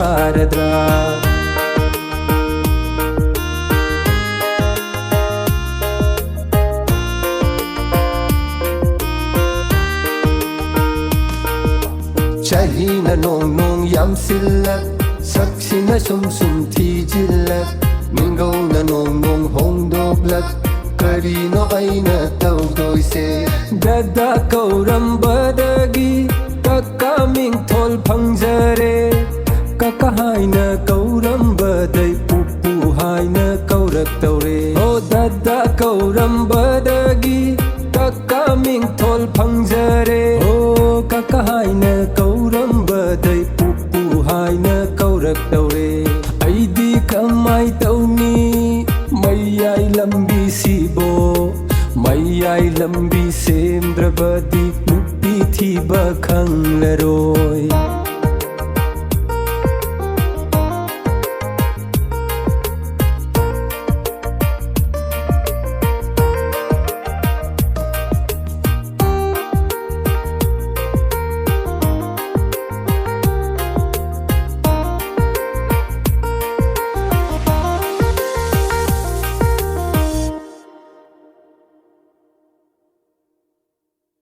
ꯌꯥꯔꯗ꯭ꯔꯥ ꯆꯍꯤꯅ ꯅꯣꯡ ꯌꯥꯝꯁꯤꯜꯂꯛ ꯁꯛꯁꯤꯅ ꯁꯨꯝ ꯊꯤꯖꯤꯜꯂꯛ ꯃꯤꯡꯒꯧꯅ ꯅꯣꯡ ꯍꯣꯡꯗꯣꯛꯂꯛ ꯀꯔꯤꯅꯣ ꯑꯩꯅ ꯇꯧꯗꯣꯏꯁꯦ ꯗꯗꯥ ꯀꯧꯔꯝꯕꯗꯒꯤ ꯀꯀꯥ ꯃꯤꯡꯊꯣꯜ ꯐꯪꯖꯔꯦ ꯀꯀꯥ ꯍꯥꯏꯅ ꯀꯧꯔꯝꯕꯗꯩ ꯄꯨꯄꯨ ꯍꯥꯏꯅ ꯀꯧꯔꯛꯇꯧꯔꯦ ꯑꯣ ꯗꯗꯥ ꯀꯧꯔꯝꯕꯗꯒꯤ ꯀꯀꯥ ꯃꯤꯡꯊꯣꯜ ꯐꯪꯖꯔꯦ ꯑꯣ ꯀꯀꯥ ꯍꯥꯏꯅ ꯀꯧꯔꯝꯕꯗꯩ ꯄꯨꯄꯨ ꯍꯥꯏꯅ ꯀꯧꯔꯛꯇꯧꯔꯦ ꯑꯩꯗꯤ ꯀꯃꯥꯏ ꯇꯧꯅꯤ ꯃꯌꯥꯏ ꯂꯝꯕꯤꯁꯤꯕꯣ ꯃꯌꯥꯏ ꯂꯝꯕꯤ ꯁꯦꯝꯗ꯭ꯔꯕꯗꯤ ꯅꯨꯄꯤ ꯊꯤꯕ ꯈꯪꯂꯔꯣꯏ